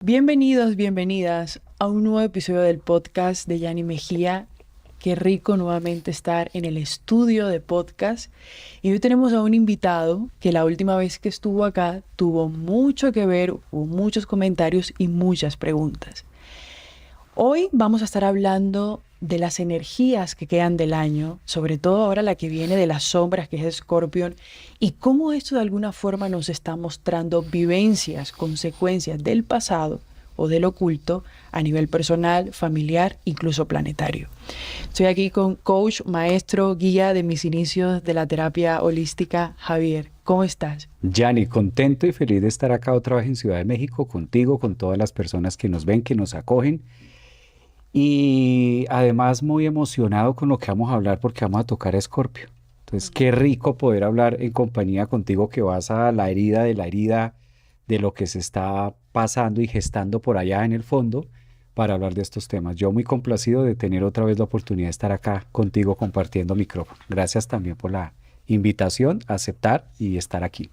Bienvenidos, bienvenidas a un nuevo episodio del podcast de Yani Mejía. Qué rico nuevamente estar en el estudio de podcast. Y hoy tenemos a un invitado que la última vez que estuvo acá tuvo mucho que ver, hubo muchos comentarios y muchas preguntas. Hoy vamos a estar hablando de las energías que quedan del año, sobre todo ahora la que viene de las sombras, que es Escorpión, y cómo esto de alguna forma nos está mostrando vivencias, consecuencias del pasado o del oculto a nivel personal, familiar, incluso planetario. Estoy aquí con coach, maestro, guía de mis inicios de la terapia holística, Javier. ¿Cómo estás? Yani, contento y feliz de estar acá otra vez en Ciudad de México contigo, con todas las personas que nos ven, que nos acogen. Y además muy emocionado con lo que vamos a hablar porque vamos a tocar a Escorpio. Entonces, qué rico poder hablar en compañía contigo que vas a la herida de de lo que se está pasando y gestando por allá en el fondo para hablar de estos temas. Yo muy complacido de tener otra vez la oportunidad de estar acá contigo compartiendo micrófono. Gracias también por la invitación, aceptar y estar aquí.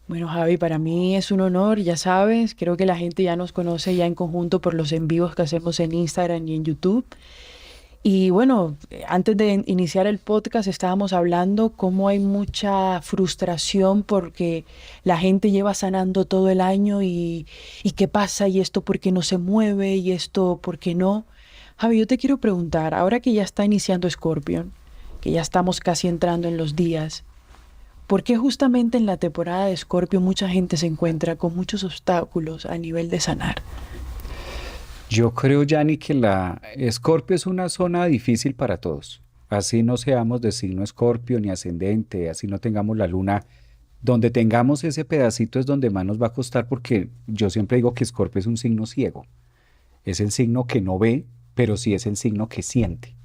Bueno, Javi, para mí es un honor, ya sabes, creo que la gente ya nos conoce ya en conjunto por los en vivos que hacemos en Instagram y en YouTube. Y bueno, antes de iniciar el podcast estábamos hablando cómo hay mucha frustración porque la gente lleva sanando todo el año y qué pasa y esto por qué no se mueve y esto por qué no. Javi, yo te quiero preguntar, ahora que ya está iniciando Scorpion, que ya estamos casi entrando en los días, ¿por qué justamente en la temporada de Scorpio mucha gente se encuentra con muchos obstáculos a nivel de sanar? Yo creo, Yanni, que la Escorpio es una zona difícil para todos. Así no seamos de signo Escorpio ni ascendente, así no tengamos la luna. Donde tengamos ese pedacito es donde más nos va a costar porque yo siempre digo que Escorpio es un signo ciego. Es el signo que no ve, pero sí es el signo que siente.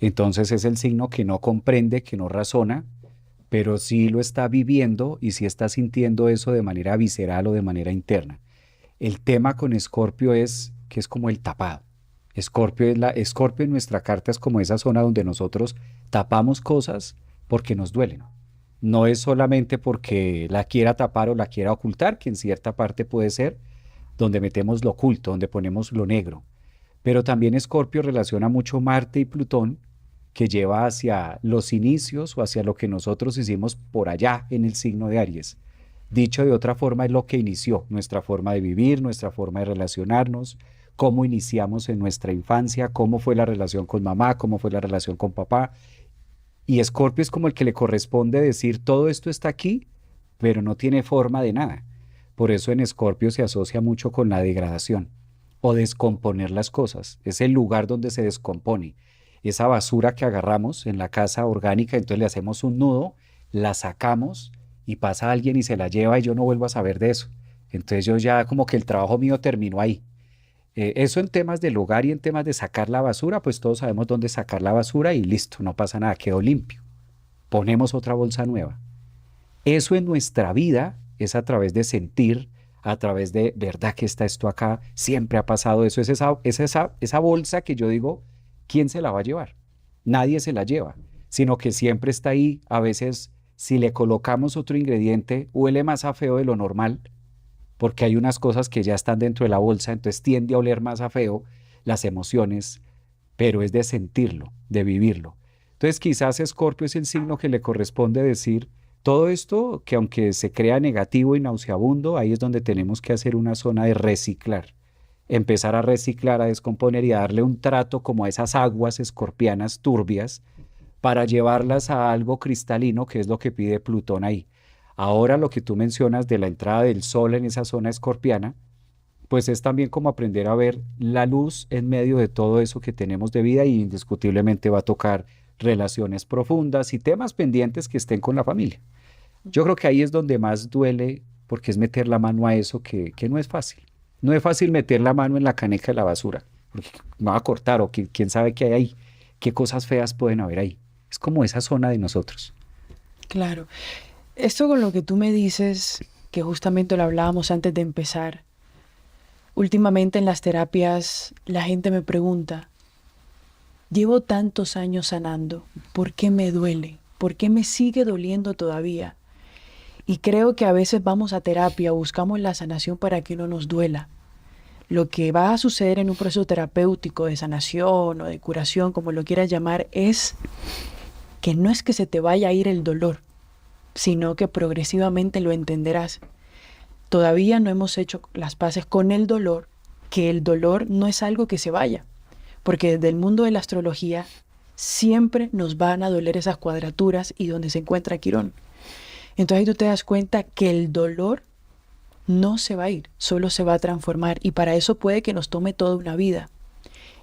Entonces es el signo que no comprende, que no razona, pero sí lo está viviendo y sí está sintiendo eso de manera visceral o de manera interna. El tema con Escorpio es que es como el tapado. Escorpio en nuestra carta es como esa zona donde nosotros tapamos cosas porque nos duelen. No es solamente porque la quiera tapar o la quiera ocultar, que en cierta parte puede ser, donde metemos lo oculto, donde ponemos lo negro. Pero también Escorpio relaciona mucho Marte y Plutón, que lleva hacia los inicios o hacia lo que nosotros hicimos por allá en el signo de Aries. Dicho de otra forma, es lo que inició nuestra forma de vivir, nuestra forma de relacionarnos, cómo iniciamos en nuestra infancia, cómo fue la relación con mamá, cómo fue la relación con papá. Y Escorpio es como el que le corresponde decir, todo esto está aquí, pero no tiene forma de nada. Por eso en Escorpio se asocia mucho con la degradación o descomponer las cosas. Es el lugar donde se descompone. Esa basura que agarramos en la casa orgánica, entonces le hacemos un nudo, la sacamos y pasa alguien y se la lleva y yo no vuelvo a saber de eso. Entonces yo ya como que el trabajo mío terminó ahí. Eso en temas del hogar y en temas de sacar la basura, pues todos sabemos dónde sacar la basura y listo, no pasa nada, quedó limpio. Ponemos otra bolsa nueva. Eso en nuestra vida es a través de sentir, a través de, ¿verdad que está esto acá? Siempre ha pasado eso. Es esa bolsa que yo digo, ¿quién se la va a llevar? Nadie se la lleva, sino que siempre está ahí. A veces, si le colocamos otro ingrediente, huele más a feo de lo normal, porque hay unas cosas que ya están dentro de la bolsa, entonces tiende a oler más a feo las emociones, pero es de sentirlo, de vivirlo. Entonces quizás Escorpio es el signo que le corresponde decir todo esto, que aunque se crea negativo y nauseabundo, ahí es donde tenemos que hacer una zona de reciclar, empezar a reciclar, a descomponer y a darle un trato como a esas aguas escorpianas turbias para llevarlas a algo cristalino, que es lo que pide Plutón ahí. Ahora lo que tú mencionas de la entrada del sol en esa zona escorpiana, pues es también como aprender a ver la luz en medio de todo eso que tenemos de vida y indiscutiblemente va a tocar relaciones profundas y temas pendientes que estén con la familia. Yo creo que ahí es donde más duele porque es meter la mano a eso que no es fácil. No es fácil meter la mano en la caneca de la basura, porque me va a cortar o quién sabe qué hay ahí, qué cosas feas pueden haber ahí. Es como esa zona de nosotros. Claro. Esto con lo que tú me dices, que justamente lo hablábamos antes de empezar, últimamente en las terapias la gente me pregunta, llevo tantos años sanando, ¿por qué me duele? ¿Por qué me sigue doliendo todavía? Y creo que a veces vamos a terapia, buscamos la sanación para que no nos duela. Lo que va a suceder en un proceso terapéutico de sanación o de curación, como lo quieras llamar, es que no es que se te vaya a ir el dolor, sino que progresivamente lo entenderás. Todavía no hemos hecho las paces con el dolor, que el dolor no es algo que se vaya, porque desde el mundo de la astrología siempre nos van a doler esas cuadraturas y donde se encuentra Quirón. Entonces ahí tú te das cuenta que el dolor no se va a ir, solo se va a transformar, y para eso puede que nos tome toda una vida.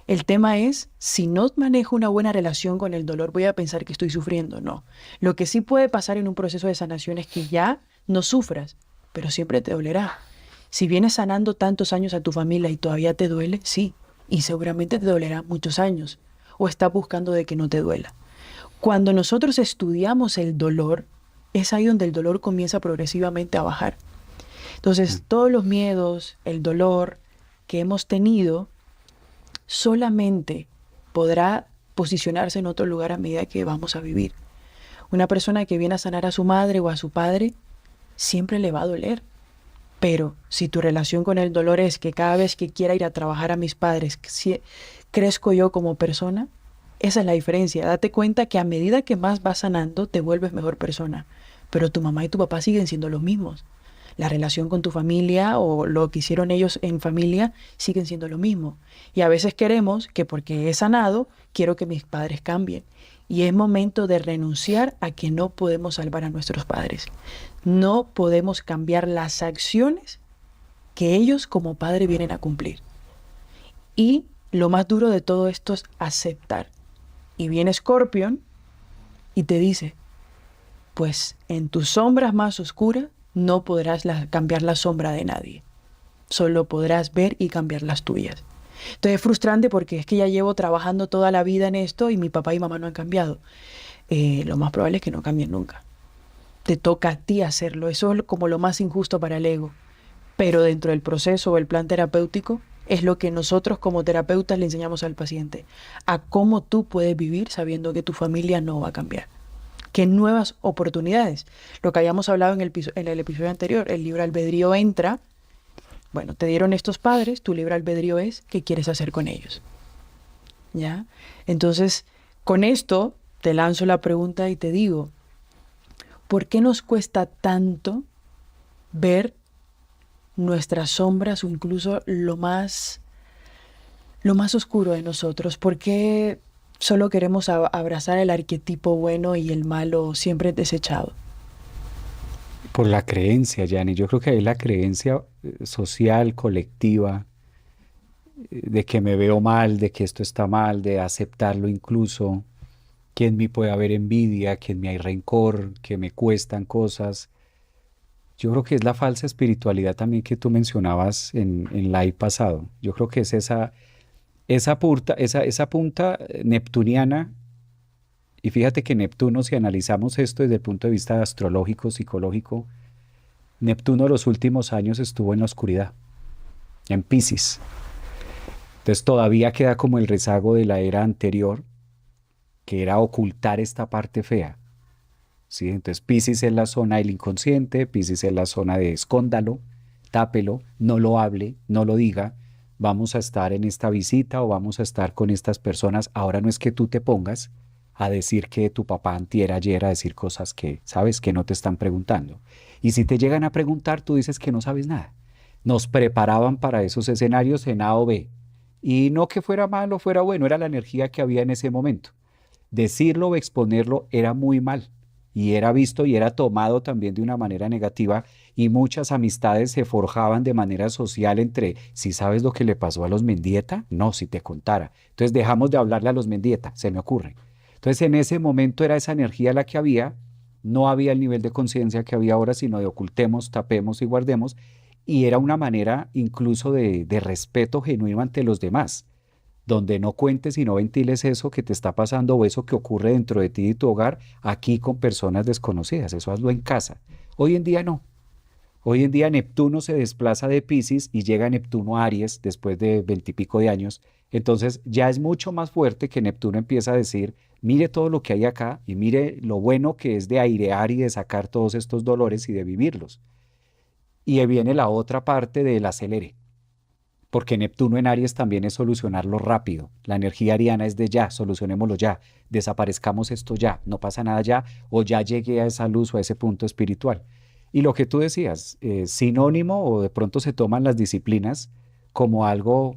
El tema es, si no manejo una buena relación con el dolor, voy a pensar que estoy sufriendo. No. Lo que sí puede pasar en un proceso de sanación es que ya no sufras, pero siempre te dolerá. Si vienes sanando tantos años a tu familia y todavía te duele, sí, y seguramente te dolerá muchos años, o estás buscando de que no te duela. Cuando nosotros estudiamos el dolor, es ahí donde el dolor comienza progresivamente a bajar. Entonces, todos los miedos, el dolor que hemos tenido, solamente podrá posicionarse en otro lugar a medida que vamos a vivir. Una persona que viene a sanar a su madre o a su padre, siempre le va a doler. Pero si tu relación con el dolor es que cada vez que quiera ir a trabajar a mis padres, crezco yo como persona, esa es la diferencia. Date cuenta que a medida que más vas sanando, te vuelves mejor persona. Pero tu mamá y tu papá siguen siendo los mismos. La relación con tu familia o lo que hicieron ellos en familia siguen siendo lo mismo. Y a veces queremos que porque he sanado, quiero que mis padres cambien. Y es momento de renunciar a que no podemos salvar a nuestros padres. No podemos cambiar las acciones que ellos como padre vienen a cumplir. Y lo más duro de todo esto es aceptar. Y viene Scorpion y te dice, pues en tus sombras más oscuras no podrás cambiar la sombra de nadie. Solo podrás ver y cambiar las tuyas. Entonces es frustrante porque es que ya llevo trabajando toda la vida en esto y mi papá y mamá no han cambiado. Lo más probable es que no cambien nunca. Te toca a ti hacerlo. Eso es como lo más injusto para el ego. Pero dentro del proceso o el plan terapéutico es lo que nosotros como terapeutas le enseñamos al paciente. A cómo tú puedes vivir sabiendo que tu familia no va a cambiar. ¿Qué nuevas oportunidades? Lo que habíamos hablado en el episodio anterior, el libre albedrío entra. Bueno, te dieron estos padres, tu libre albedrío es qué quieres hacer con ellos. ¿Ya? Entonces, con esto te lanzo la pregunta y te digo, ¿por qué nos cuesta tanto ver nuestras sombras o incluso lo más oscuro de nosotros? ¿Por qué solo queremos abrazar el arquetipo bueno y el malo siempre desechado? Por la creencia, Yanni. Yo creo que hay la creencia social, colectiva, de que me veo mal, de que esto está mal, de aceptarlo incluso, que en mí puede haber envidia, que en mí hay rencor, que me cuestan cosas. Yo creo que es la falsa espiritualidad también que tú mencionabas en live pasado. Yo creo que es esa punta neptuniana. Y fíjate que Neptuno, si analizamos esto desde el punto de vista astrológico, psicológico, Neptuno los últimos años estuvo en la oscuridad, en Piscis. Entonces todavía queda como el rezago de la era anterior, que era ocultar esta parte fea. ¿Sí? Entonces Piscis es la zona del inconsciente, Piscis es la zona de escóndalo, tápelo, no lo hable, no lo diga, vamos a estar en esta visita o vamos a estar con estas personas. Ahora no es que tú te pongas a decir que tu papá antier ayer, a decir cosas que sabes que no te están preguntando. Y si te llegan a preguntar, tú dices que no sabes nada. Nos preparaban para esos escenarios en A o B. Y no que fuera malo o fuera bueno, era la energía que había en ese momento. Decirlo o exponerlo era muy mal. Y era visto y era tomado también de una manera negativa, y muchas amistades se forjaban de manera social entre, si sabes lo que le pasó a los Mendieta, no, si te contara. Entonces dejamos de hablarle a los Mendieta, se me ocurre. Entonces en ese momento era esa energía la que había, no había el nivel de conciencia que había ahora, sino de ocultemos, tapemos y guardemos, y era una manera incluso de respeto genuino ante los demás, donde no cuentes y no ventiles eso que te está pasando o eso que ocurre dentro de ti y tu hogar aquí con personas desconocidas. Eso hazlo en casa. Hoy en día no. Hoy en día Neptuno se desplaza de Piscis y llega Neptuno a Aries después de 20 y pico de años. Entonces ya es mucho más fuerte que Neptuno empieza a decir, mire todo lo que hay acá y mire lo bueno que es de airear y de sacar todos estos dolores y de vivirlos. Y ahí viene la otra parte del acelere. porque Neptuno en Aries también es solucionarlo rápido. La energía ariana es de ya, solucionémoslo ya, desaparezcamos esto ya, no pasa nada ya, o ya llegué a esa luz o a ese punto espiritual. Y lo que tú decías, sinónimo o de pronto se toman las disciplinas como algo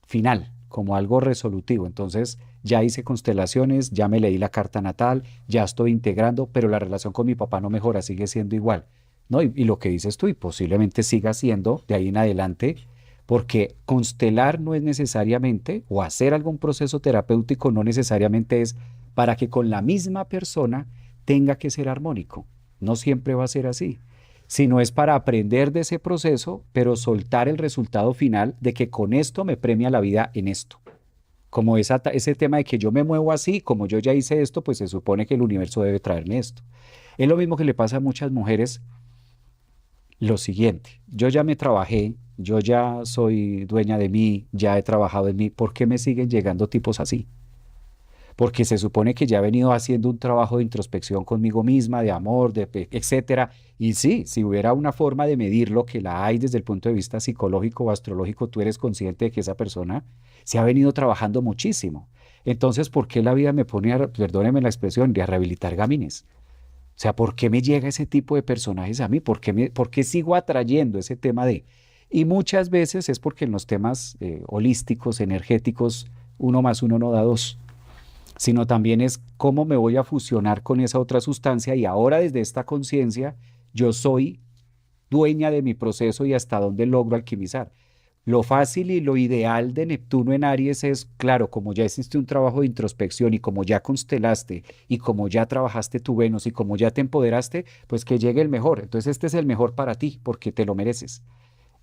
final, como algo resolutivo. Entonces, ya hice constelaciones, ya me leí la carta natal, ya estoy integrando, pero la relación con mi papá no mejora, sigue siendo igual. ¿No? Y lo que dices tú, y posiblemente siga siendo de ahí en adelante, porque constelar no es necesariamente, o hacer algún proceso terapéutico no necesariamente es para que con la misma persona tenga que ser armónico. No siempre va a ser así, sino es para aprender de ese proceso, pero soltar el resultado final de que con esto me premia la vida en esto. Como ese tema de que yo me muevo así, como yo ya hice esto, pues se supone que el universo debe traerme esto. Es lo mismo que le pasa a muchas mujeres lo siguiente, yo ya me trabajé, yo ya soy dueña de mí, ya he trabajado en mí, ¿por qué me siguen llegando tipos así? Porque se supone que ya he venido haciendo un trabajo de introspección conmigo misma, de amor, etcétera. Y sí, si hubiera una forma de medirlo, que la hay desde el punto de vista psicológico o astrológico, tú eres consciente de que esa persona se ha venido trabajando muchísimo. Entonces, ¿por qué la vida me pone, perdóneme la expresión, a rehabilitar gamines? O sea, ¿por qué me llega ese tipo de personajes a mí? ¿Por qué sigo atrayendo ese tema de? Y muchas veces es porque en los temas holísticos, energéticos, uno más uno no da dos, sino también es cómo me voy a fusionar con esa otra sustancia y ahora desde esta conciencia yo soy dueña de mi proceso y hasta dónde logro alquimizar. Lo fácil y lo ideal de Neptuno en Aries es, claro, como ya hiciste un trabajo de introspección y como ya constelaste y como ya trabajaste tu Venus y como ya te empoderaste, pues que llegue el mejor. Entonces este es el mejor para ti porque te lo mereces.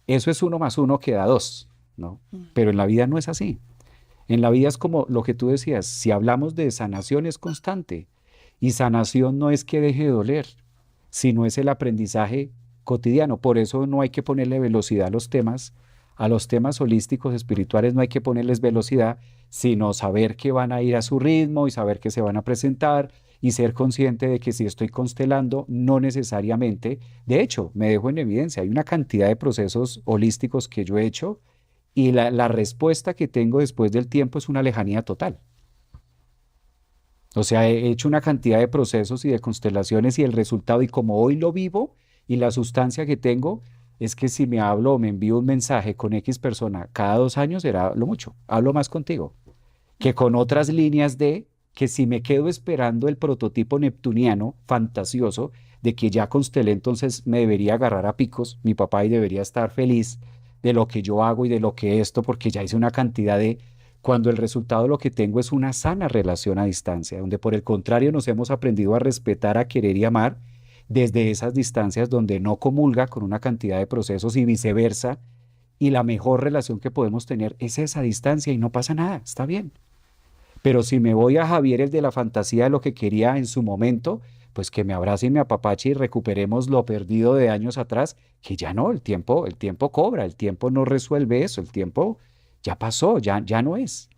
Eso es uno más uno que da dos, ¿no? Pero en la vida no es así. En la vida es como lo que tú decías, si hablamos de sanación es constante y sanación no es que deje de doler, sino es el aprendizaje cotidiano. Por eso no hay que ponerle velocidad a los temas holísticos espirituales no hay que ponerles velocidad, sino saber que van a ir a su ritmo y saber que se van a presentar y ser consciente de que si estoy constelando, no necesariamente, de hecho, me dejo en evidencia, hay una cantidad de procesos holísticos que yo he hecho y la respuesta que tengo después del tiempo es una lejanía total. O sea, he hecho una cantidad de procesos y de constelaciones y el resultado, y como hoy lo vivo y la sustancia que tengo, es que si me hablo o me envío un mensaje con X persona cada 2 años, será lo mucho. Hablo más contigo que con otras líneas de que si me quedo esperando el prototipo neptuniano fantasioso de que ya constelé, entonces me debería agarrar a picos mi papá y debería estar feliz de lo que yo hago y de lo que esto, porque ya hice una cantidad de, cuando el resultado lo que tengo es una sana relación a distancia, donde por el contrario nos hemos aprendido a respetar, a querer y amar desde esas distancias donde no comulga con una cantidad de procesos y viceversa, y la mejor relación que podemos tener es esa distancia y no pasa nada, está bien. Pero si me voy a Javier, el de la fantasía de lo que quería en su momento, pues que me abrace y me apapache y recuperemos lo perdido de años atrás, que ya no, el tiempo cobra, el tiempo no resuelve eso, el tiempo ya pasó, ya no es.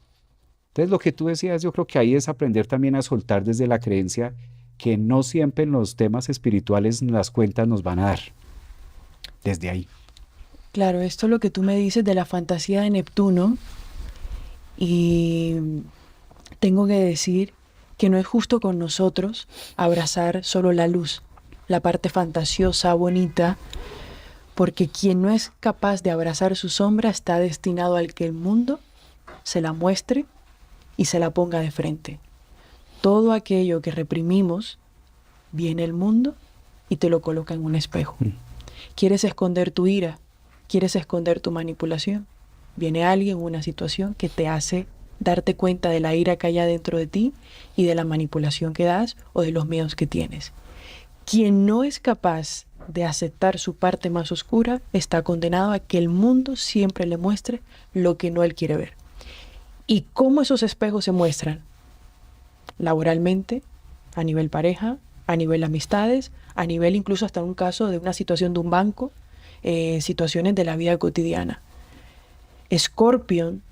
Entonces lo que tú decías, yo creo que ahí es aprender también a soltar desde la creencia que no siempre en los temas espirituales las cuentas nos van a dar, desde ahí. Claro, esto es lo que tú me dices de la fantasía de Neptuno y tengo que decir que no es justo con nosotros abrazar solo la luz, la parte fantasiosa, bonita, porque quien no es capaz de abrazar su sombra está destinado al que el mundo se la muestre y se la ponga de frente. Todo aquello que reprimimos, viene el mundo y te lo coloca en un espejo. ¿Quieres esconder tu ira? ¿Quieres esconder tu manipulación? Viene alguien, una situación que te hace darte cuenta de la ira que hay dentro de ti y de la manipulación que das o de los miedos que tienes. Quien no es capaz de aceptar su parte más oscura está condenado a que el mundo siempre le muestre lo que no él quiere ver. ¿Y cómo esos espejos se muestran? Laboralmente, a nivel pareja, a nivel amistades, a nivel incluso hasta un caso de una situación de un banco, situaciones de la vida cotidiana. Escorpión,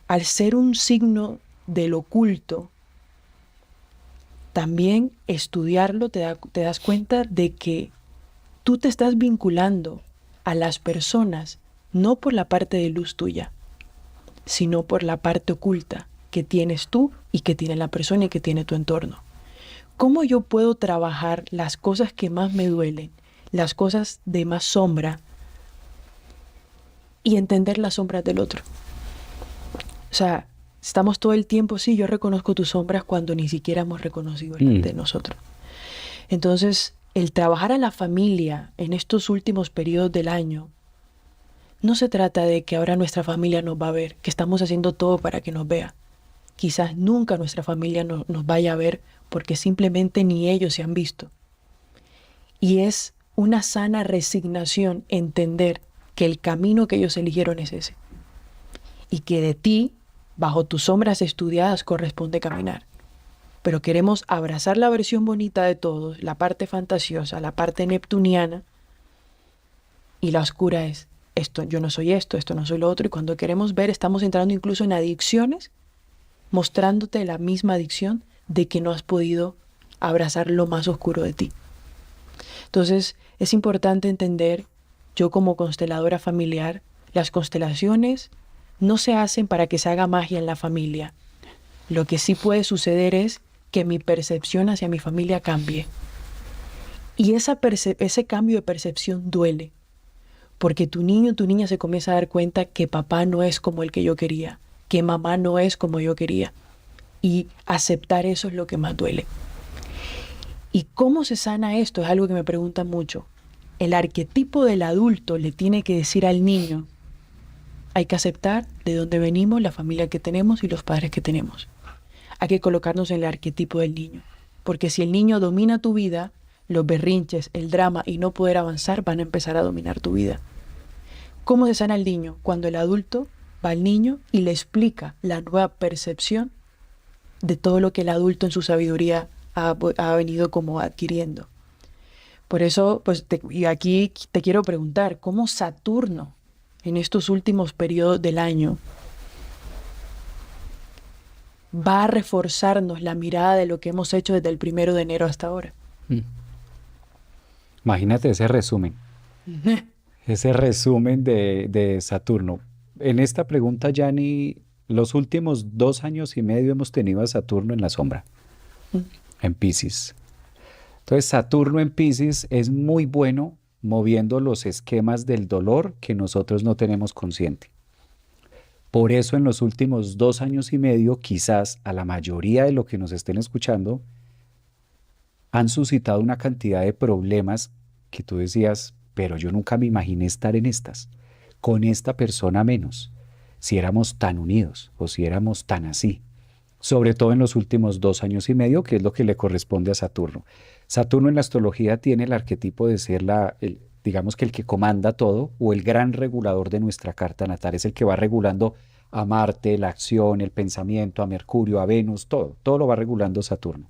al ser un signo del oculto, también estudiarlo te das cuenta de que tú te estás vinculando a las personas no por la parte de luz tuya, sino por la parte oculta que tienes tú y que tiene la persona y que tiene tu entorno. ¿Cómo yo puedo trabajar las cosas que más me duelen, las cosas de más sombra y entender las sombras del otro? O sea, estamos todo el tiempo, sí, yo reconozco tus sombras cuando ni siquiera hemos reconocido las de nosotros. Entonces, el trabajar a la familia en estos últimos periodos del año, no se trata de que ahora nuestra familia nos va a ver, que estamos haciendo todo para que nos vea. Quizás nunca nuestra familia nos vaya a ver porque simplemente ni ellos se han visto. Y es una sana resignación entender que el camino que ellos eligieron es ese. Y que de ti, bajo tus sombras estudiadas, corresponde caminar. Pero queremos abrazar la versión bonita de todos, la parte fantasiosa, la parte neptuniana, y la oscura es esto, yo no soy esto no soy lo otro, y cuando queremos ver estamos entrando incluso en adicciones, mostrándote la misma adicción de que no has podido abrazar lo más oscuro de ti. Entonces es importante entender, yo como consteladora familiar, las constelaciones no se hacen para que se haga magia en la familia. Lo que sí puede suceder es que mi percepción hacia mi familia cambie. Y ese cambio de percepción duele, porque tu niño o tu niña se comienza a dar cuenta que papá no es como el que yo quería, que mamá no es como yo quería. Y aceptar eso es lo que más duele. ¿Y cómo se sana esto? Es algo que me preguntan mucho. El arquetipo del adulto le tiene que decir al niño, hay que aceptar de dónde venimos, la familia que tenemos y los padres que tenemos. Hay que colocarnos en el arquetipo del niño. Porque si el niño domina tu vida, los berrinches, el drama y no poder avanzar van a empezar a dominar tu vida. ¿Cómo se sana el niño? Cuando el adulto va al niño y le explica la nueva percepción de todo lo que el adulto en su sabiduría ha venido como adquiriendo. Por eso, y aquí te quiero preguntar, ¿cómo Saturno en estos últimos periodos del año va a reforzarnos la mirada de lo que hemos hecho desde el 1 de enero hasta ahora? Imagínate ese resumen de Saturno. En esta pregunta, Yanni, los últimos 2 años y medio hemos tenido a Saturno en la sombra, en Piscis. Entonces, Saturno en Piscis es muy bueno moviendo los esquemas del dolor que nosotros no tenemos consciente. Por eso en los últimos 2 años y medio, quizás a la mayoría de lo que nos estén escuchando, han suscitado una cantidad de problemas que tú decías, pero yo nunca me imaginé estar en estas, con esta persona menos, si éramos tan unidos o si éramos tan así. Sobre todo en los últimos 2 años y medio, que es lo que le corresponde a Saturno. Saturno en la astrología tiene el arquetipo de ser digamos que el que comanda todo o el gran regulador de nuestra carta natal. Es el que va regulando a Marte, la acción, el pensamiento, a Mercurio, a Venus, todo lo va regulando Saturno.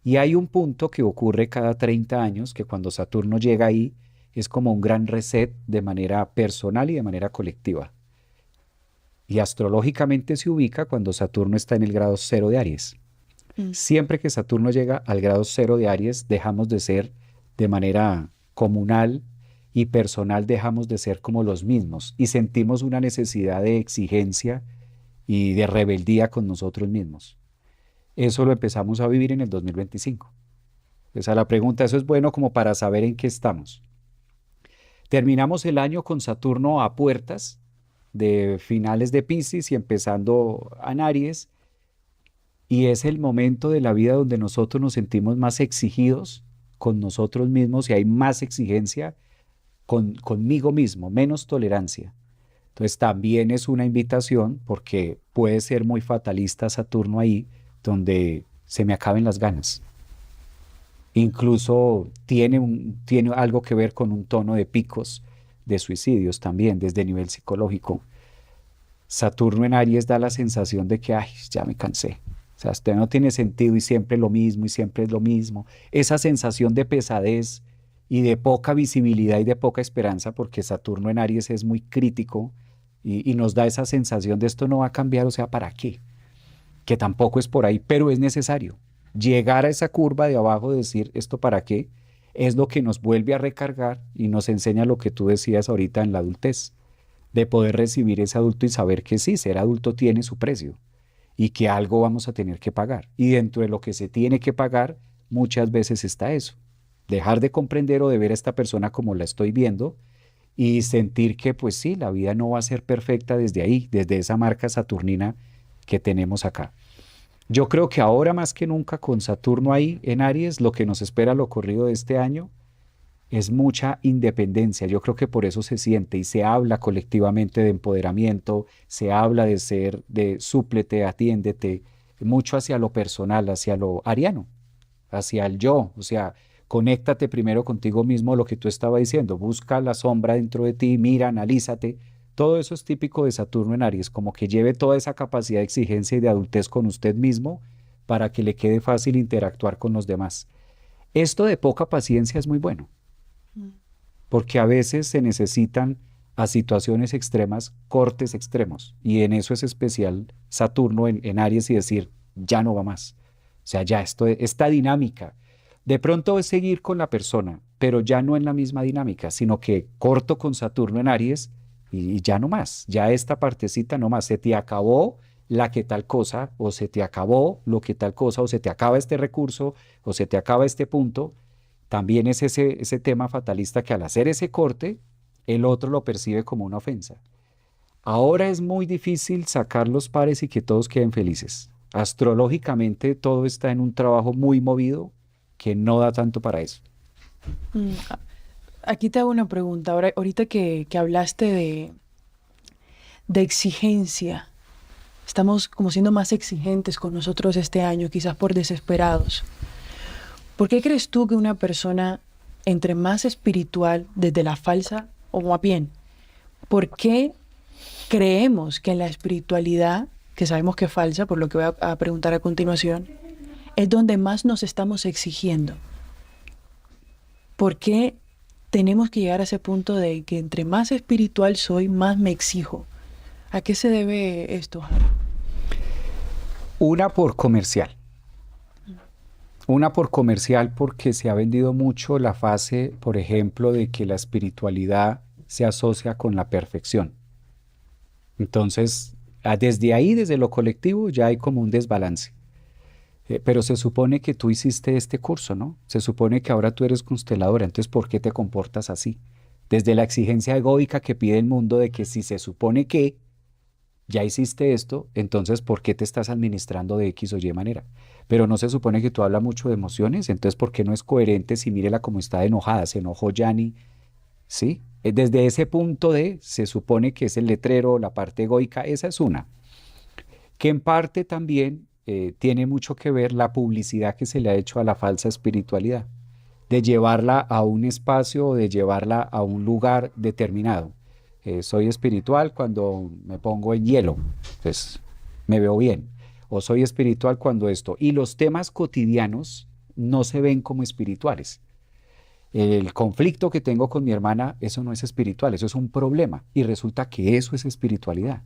Y hay un punto que ocurre cada 30 años, que cuando Saturno llega ahí, es como un gran reset de manera personal y de manera colectiva. Y astrológicamente se ubica cuando Saturno está en el grado 0 de Aries. Siempre que Saturno llega al grado 0 de Aries, dejamos de ser de manera comunal y personal, dejamos de ser como los mismos y sentimos una necesidad de exigencia y de rebeldía con nosotros mismos. Eso lo empezamos a vivir en el 2025. Esa es la pregunta, eso es bueno como para saber en qué estamos. Terminamos el año con Saturno a puertas de finales de Piscis y empezando en Aries, y es el momento de la vida donde nosotros nos sentimos más exigidos con nosotros mismos y hay más exigencia conmigo mismo, menos tolerancia. Entonces también es una invitación, porque puede ser muy fatalista Saturno ahí, donde se me acaben las ganas. Incluso tiene algo que ver con un tono de picos de suicidios también, desde el nivel psicológico. Saturno en Aries da la sensación de que, ay, ya me cansé. O sea, esto no tiene sentido y siempre lo mismo y siempre es lo mismo. Esa sensación de pesadez y de poca visibilidad y de poca esperanza, porque Saturno en Aries es muy crítico y nos da esa sensación de esto no va a cambiar, o sea, ¿para qué? Que tampoco es por ahí, pero es necesario. Llegar a esa curva de abajo de decir esto para qué, es lo que nos vuelve a recargar y nos enseña lo que tú decías ahorita en la adultez. de poder recibir ese adulto y saber que sí, ser adulto tiene su precio y que algo vamos a tener que pagar. Y dentro de lo que se tiene que pagar, muchas veces está eso. Dejar de comprender o de ver a esta persona como la estoy viendo y sentir que pues sí, la vida no va a ser perfecta desde ahí, desde esa marca saturnina que tenemos acá. Yo creo que ahora más que nunca con Saturno ahí en Aries, lo que nos espera a lo corrido de este año es mucha independencia. Yo creo que por eso se siente y se habla colectivamente de empoderamiento, se habla de ser, de súplete, atiéndete, mucho hacia lo personal, hacia lo ariano, hacia el yo, o sea, conéctate primero contigo mismo, lo que tú estabas diciendo, busca la sombra dentro de ti, mira, analízate. Todo eso es típico de Saturno en Aries, como que lleve toda esa capacidad de exigencia y de adultez con usted mismo para que le quede fácil interactuar con los demás. Esto de poca paciencia es muy bueno, porque a veces se necesitan a situaciones extremas, cortes extremos, y en eso es especial Saturno en Aries y decir, ya no va más. O sea, ya esta dinámica, de pronto es seguir con la persona, pero ya no en la misma dinámica, sino que corto con Saturno en Aries y ya no más, ya esta partecita no más, se te acabó la que tal cosa, o se te acabó lo que tal cosa, o se te acaba este recurso, o se te acaba este punto. También es ese tema fatalista que al hacer ese corte, el otro lo percibe como una ofensa. Ahora es muy difícil sacar los pares y que todos queden felices. Astrológicamente todo está en un trabajo muy movido que no da tanto para eso. Mm, Aquí te hago una pregunta. Ahorita que hablaste de exigencia, estamos como siendo más exigentes con nosotros este año, quizás por desesperados. ¿Por qué crees tú que una persona entre más espiritual desde la falsa, o más bien, por qué creemos que en la espiritualidad, que sabemos que es falsa, por lo que voy a preguntar a continuación, es donde más nos estamos exigiendo? ¿Por qué tenemos que llegar a ese punto de que entre más espiritual soy, más me exijo? ¿A qué se debe esto, Javi? Una por comercial. Una por comercial porque se ha vendido mucho la fase, por ejemplo, de que la espiritualidad se asocia con la perfección. Entonces, desde ahí, desde lo colectivo, ya hay como un desbalance. Pero se supone que tú hiciste este curso, ¿no? Se supone que ahora tú eres consteladora, entonces ¿por qué te comportas así? Desde la exigencia egoica que pide el mundo de que si se supone que ya hiciste esto, entonces ¿por qué te estás administrando de X o Y manera? Pero no se supone que tú hablas mucho de emociones, entonces ¿por qué no es coherente si mírela como está de enojada? Se enojó Yanni, ¿sí? Desde ese punto se supone que es el letrero, la parte egoica, esa es una. Que en parte también tiene mucho que ver la publicidad que se le ha hecho a la falsa espiritualidad, de llevarla a un espacio o de llevarla a un lugar determinado. Soy espiritual cuando me pongo en hielo, pues me veo bien. O soy espiritual cuando esto. Y los temas cotidianos no se ven como espirituales. El conflicto que tengo con mi hermana, eso no es espiritual, eso es un problema. Y resulta que eso es espiritualidad.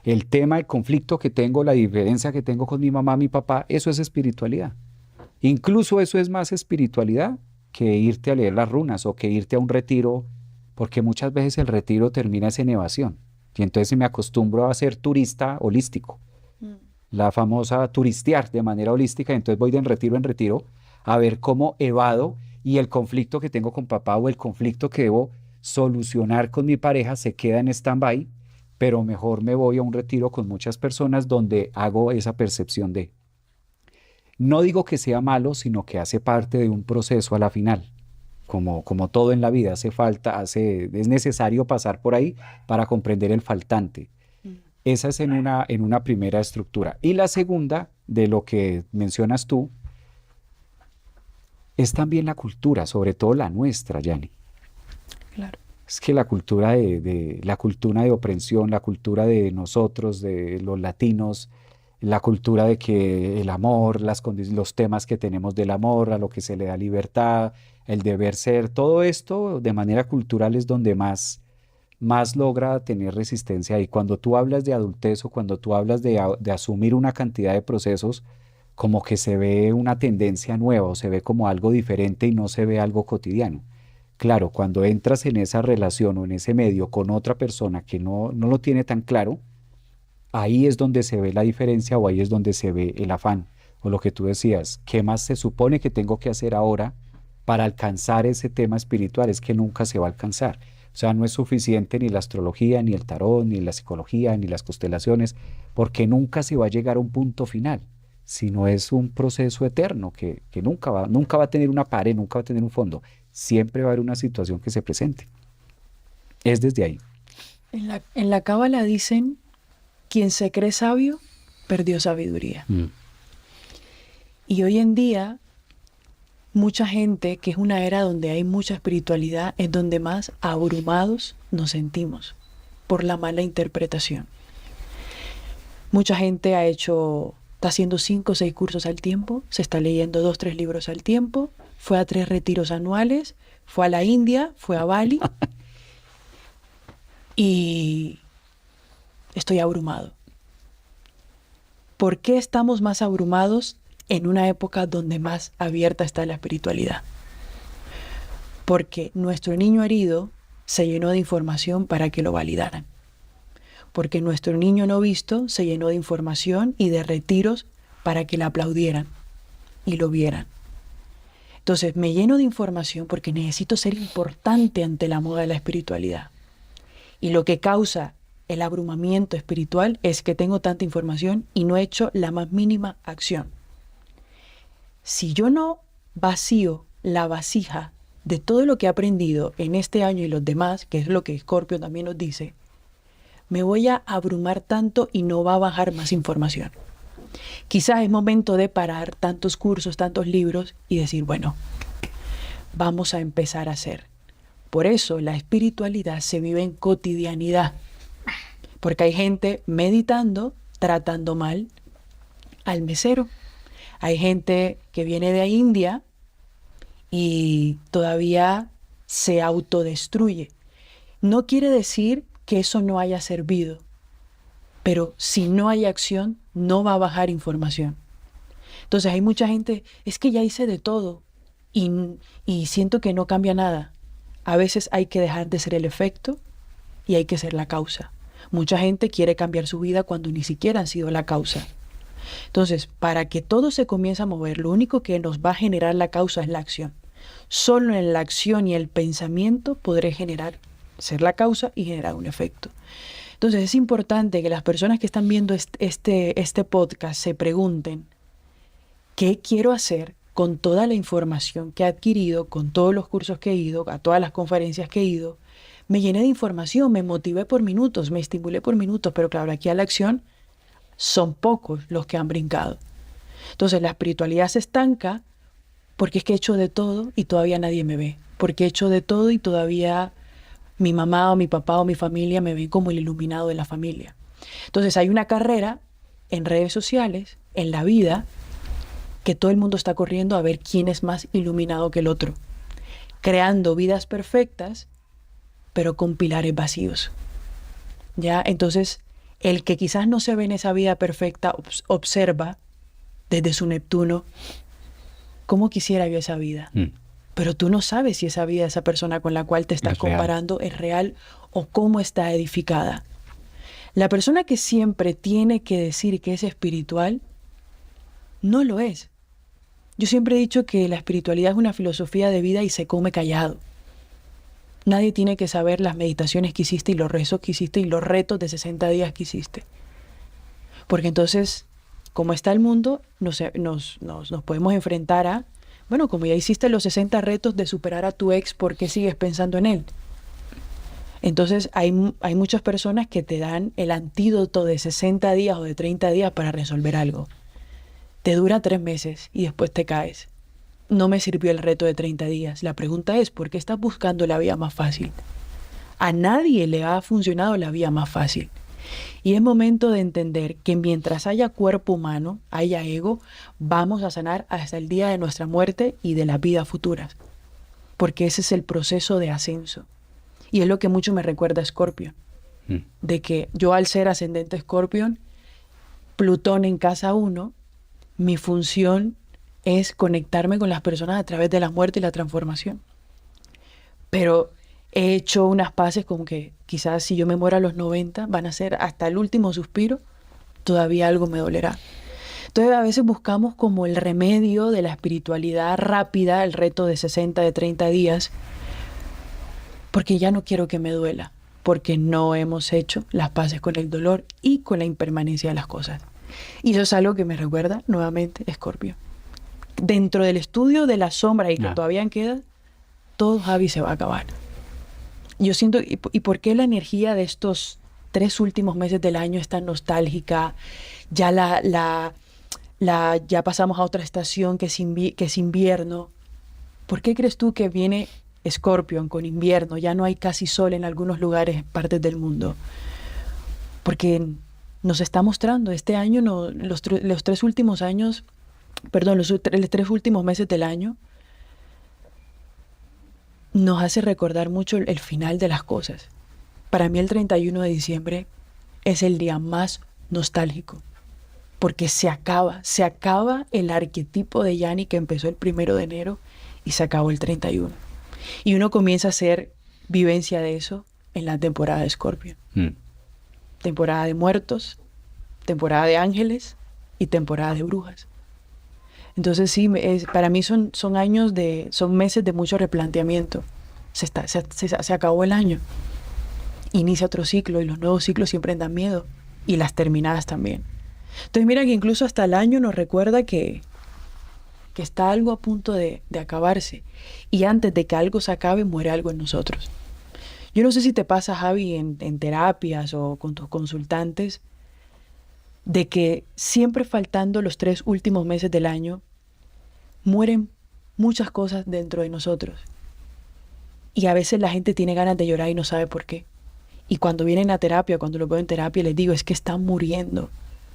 El tema, el conflicto que tengo, la diferencia que tengo con mi mamá, mi papá, eso es espiritualidad. Incluso eso es más espiritualidad que irte a leer las runas o que irte a un retiro, porque muchas veces el retiro termina en evasión. Y entonces me acostumbro a ser turista holístico, la famosa turistear de manera holística, entonces voy de retiro en retiro a ver cómo evado y el conflicto que tengo con papá o el conflicto que debo solucionar con mi pareja se queda en stand-by, pero mejor me voy a un retiro con muchas personas donde hago esa percepción de. No digo que sea malo, sino que hace parte de un proceso a la final. Como todo en la vida, es necesario pasar por ahí para comprender el faltante. Esa es en una primera estructura. Y la segunda, de lo que mencionas tú, es también la cultura, sobre todo la nuestra, Yanni. Claro. Es que la cultura la cultura de opresión, la cultura de nosotros, de los latinos, la cultura de que el amor, los temas que tenemos del amor, a lo que se le da libertad, el deber ser, todo esto de manera cultural es donde más logra tener resistencia. Y cuando tú hablas de adultez o cuando tú hablas de asumir una cantidad de procesos, como que se ve una tendencia nueva o se ve como algo diferente y no se ve algo cotidiano. Claro, cuando entras en esa relación o en ese medio con otra persona que no lo tiene tan claro, ahí es donde se ve la diferencia o ahí es donde se ve el afán. O lo que tú decías, ¿qué más se supone que tengo que hacer ahora para alcanzar ese tema espiritual? Es que nunca se va a alcanzar. O sea, no es suficiente ni la astrología, ni el tarot, ni la psicología, ni las constelaciones, porque nunca se va a llegar a un punto final, sino es un proceso eterno que nunca va a tener una pared, nunca va a tener un fondo. Siempre va a haber una situación que se presente. Es desde ahí. En la Cábala dicen, quien se cree sabio, perdió sabiduría. Y hoy en día, mucha gente, que es una era donde hay mucha espiritualidad, es donde más abrumados nos sentimos por la mala interpretación. Mucha gente está haciendo 5 o 6 cursos al tiempo, se está leyendo 2 o 3 libros al tiempo, fue a 3 retiros anuales, fue a la India, fue a Bali y estoy abrumado. ¿Por qué estamos más abrumados en una época donde más abierta está la espiritualidad? Porque nuestro niño herido se llenó de información para que lo validaran. Porque nuestro niño no visto se llenó de información y de retiros para que le aplaudieran y lo vieran. Entonces me lleno de información porque necesito ser importante ante la moda de la espiritualidad. Y lo que causa el abrumamiento espiritual es que tengo tanta información y no he hecho la más mínima acción. Si yo no vacío la vasija de todo lo que he aprendido en este año y los demás, que es lo que Escorpio también nos dice, me voy a abrumar tanto y no va a bajar más información. Quizás es momento de parar tantos cursos, tantos libros y decir, bueno, vamos a empezar a hacer. Por eso la espiritualidad se vive en cotidianidad, porque hay gente meditando, tratando mal al mesero. Hay gente que viene de India y todavía se autodestruye. No quiere decir que eso no haya servido, pero si no hay acción, no va a bajar información. Entonces hay mucha gente, es que ya hice de todo y siento que no cambia nada. A veces hay que dejar de ser el efecto y hay que ser la causa. Mucha gente quiere cambiar su vida cuando ni siquiera han sido la causa. Entonces, para que todo se comience a mover, lo único que nos va a generar la causa es la acción. Solo en la acción y el pensamiento podré ser la causa y generar un efecto. Entonces, es importante que las personas que están viendo este podcast se pregunten, ¿qué quiero hacer con toda la información que he adquirido, con todos los cursos que he ido, a todas las conferencias que he ido? Me llené de información, me motivé por minutos, me estimulé por minutos, pero claro, aquí a la acción son pocos los que han brincado. Entonces la espiritualidad se estanca porque es que he hecho de todo y todavía nadie me ve. Porque he hecho de todo y todavía mi mamá o mi papá o mi familia me ven como el iluminado de la familia. Entonces hay una carrera en redes sociales, en la vida, que todo el mundo está corriendo a ver quién es más iluminado que el otro, creando vidas perfectas, pero con pilares vacíos. ¿Ya? Entonces, el que quizás no se ve en esa vida perfecta, observa desde su Neptuno, ¿cómo quisiera yo esa vida? Pero tú no sabes si esa vida, esa persona con la cual te estás comparando es real o cómo está edificada. La persona que siempre tiene que decir que es espiritual, no lo es. Yo siempre he dicho que la espiritualidad es una filosofía de vida y se come callado. Nadie tiene que saber las meditaciones que hiciste y los rezos que hiciste y los retos de 60 días que hiciste. Porque entonces, como está el mundo, nos podemos enfrentar a, bueno, como ya hiciste los 60 retos de superar a tu ex, ¿por qué sigues pensando en él? Entonces hay muchas personas que te dan el antídoto de 60 días o de 30 días para resolver algo. Te dura 3 meses y después te caes. No me sirvió el reto de 30 días. La pregunta es, ¿por qué estás buscando la vía más fácil? A nadie le ha funcionado la vía más fácil. Y es momento de entender que mientras haya cuerpo humano, haya ego, vamos a sanar hasta el día de nuestra muerte y de las vidas futuras. Porque ese es el proceso de ascenso. Y es lo que mucho me recuerda a Escorpio. De que yo, al ser ascendente Escorpión, Plutón en casa 1, mi función es conectarme con las personas a través de la muerte y la transformación. pero he hecho unas paces con que quizás si yo me muero a los 90, van a ser hasta el último suspiro, todavía algo me dolerá. Entonces a veces buscamos como el remedio de la espiritualidad rápida, el reto de 60, de 30 días, porque ya no quiero que me duela, porque no hemos hecho las paces con el dolor y con la impermanencia de las cosas. Y eso es algo que me recuerda nuevamente Escorpio. Dentro del estudio de la sombra y que todavía queda, todo, Javi, se va a acabar. Yo siento, ¿y por qué la energía de estos 3 últimos meses del año es tan nostálgica? Ya ya pasamos a otra estación que es invierno. ¿Por qué crees tú que viene Escorpio con invierno? Ya no hay casi sol en algunos lugares, partes del mundo. Porque nos está mostrando, este año, los 3 últimos años, perdón, los 3 últimos meses del año, nos hace recordar mucho el final de las cosas. Para mí el 31 de diciembre es el día más nostálgico, porque se acaba el arquetipo de Yanni que empezó el 1 de enero y se acabó el 31. Y uno comienza a hacer vivencia de eso en la temporada de Escorpio. Temporada de muertos, temporada de ángeles y temporada de brujas. Entonces sí, para mí son meses de mucho replanteamiento. Se acabó el año. Inicia otro ciclo y los nuevos ciclos siempre dan miedo. Y las terminadas también. Entonces mira que incluso hasta el año nos recuerda que está algo a punto de acabarse. Y antes de que algo se acabe, muere algo en nosotros. Yo no sé si te pasa, Javi, en terapias o con tus consultantes, de que siempre faltando los 3 últimos meses del año, mueren muchas cosas dentro de nosotros. Y a veces la gente tiene ganas de llorar y no sabe por qué. Y cuando vienen a terapia, cuando lo veo en terapia, les digo, es que está muriendo